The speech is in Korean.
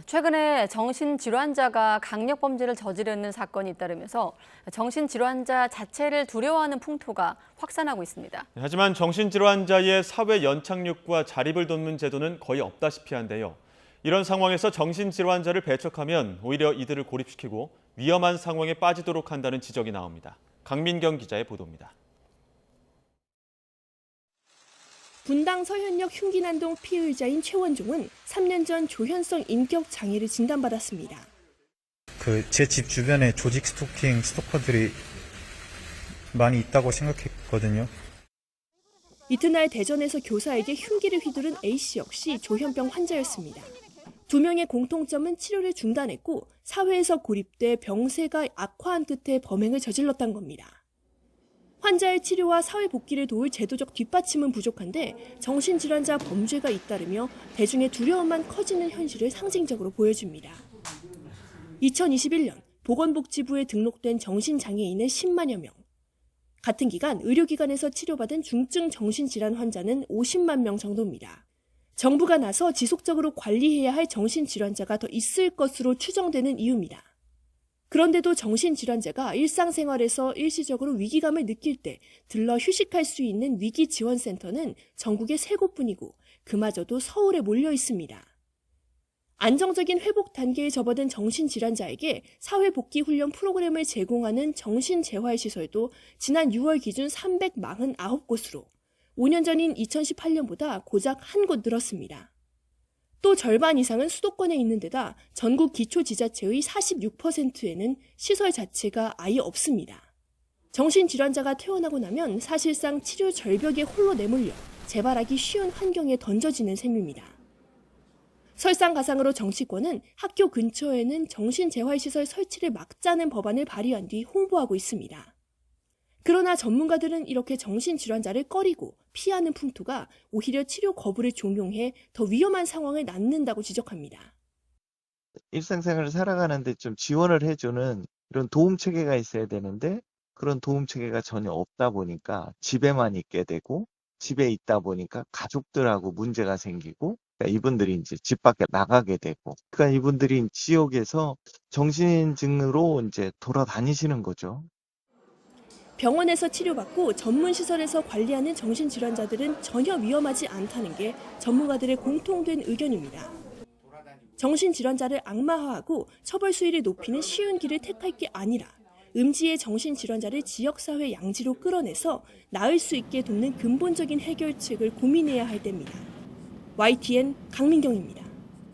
최근에 정신질환자가 강력범죄를 저지르는 사건이 잇따르면서 정신질환자 자체를 두려워하는 풍토가 확산하고 있습니다. 하지만 정신질환자의 사회 연착륙과 자립을 돕는 제도는 거의 없다시피 한데요. 이런 상황에서 정신질환자를 배척하면 오히려 이들을 고립시키고 위험한 상황에 빠지도록 한다는 지적이 나옵니다. 강민경 기자의 보도입니다. 분당 서현역 흉기난동 피의자인 최원종은 3년 전 조현성 인격 장애를 진단받았습니다. 제 집 주변에 조직 스토킹 스토커들이 많이 있다고 생각했거든요. 이튿날 대전에서 교사에게 흉기를 휘두른 A씨 역시 조현병 환자였습니다. 두 명의 공통점은 치료를 중단했고 사회에서 고립돼 병세가 악화한 끝에 범행을 저질렀다는 겁니다. 환자의 치료와 사회 복귀를 도울 제도적 뒷받침은 부족한데 정신질환자 범죄가 잇따르며 대중의 두려움만 커지는 현실을 상징적으로 보여줍니다. 2021년 보건복지부에 등록된 정신장애인은 10만여 명. 같은 기간 의료기관에서 치료받은 중증 정신질환 환자는 50만 명 정도입니다. 정부가 나서 지속적으로 관리해야 할 정신질환자가 더 있을 것으로 추정되는 이유입니다. 그런데도 정신질환자가 일상생활에서 일시적으로 위기감을 느낄 때 들러 휴식할 수 있는 위기지원센터는 전국에 3곳뿐이고 그마저도 서울에 몰려 있습니다. 안정적인 회복 단계에 접어든 정신질환자에게 사회복귀 훈련 프로그램을 제공하는 정신재활시설도 지난 6월 기준 349곳으로 5년 전인 2018년보다 고작 1곳 늘었습니다. 또 절반 이상은 수도권에 있는 데다 전국 기초지자체의 46%에는 시설 자체가 아예 없습니다. 정신질환자가 퇴원하고 나면 사실상 치료 절벽에 홀로 내몰려 재발하기 쉬운 환경에 던져지는 셈입니다. 설상가상으로 정치권은 학교 근처에는 정신재활시설 설치를 막자는 법안을 발의한 뒤 홍보하고 있습니다. 그러나 전문가들은 이렇게 정신질환자를 꺼리고 피하는 풍토가 오히려 치료 거부를 종용해 더 위험한 상황을 낳는다고 지적합니다. 일상생활을 살아가는데 좀 지원을 해주는 이런 도움체계가 있어야 되는데 그런 도움체계가 전혀 없다 보니까 집에만 있게 되고 집에 있다 보니까 가족들하고 문제가 생기고 그러니까 이분들이 이제 집 밖에 나가게 되고 그러니까 이분들이 지역에서 정신증으로 이제 돌아다니시는 거죠. 병원에서 치료받고 전문시설에서 관리하는 정신질환자들은 전혀 위험하지 않다는 게 전문가들의 공통된 의견입니다. 정신질환자를 악마화하고 처벌 수위를 높이는 쉬운 길을 택할 게 아니라 음지의 정신질환자를 지역사회 양지로 끌어내서 나을 수 있게 돕는 근본적인 해결책을 고민해야 할 때입니다. YTN 강민경입니다.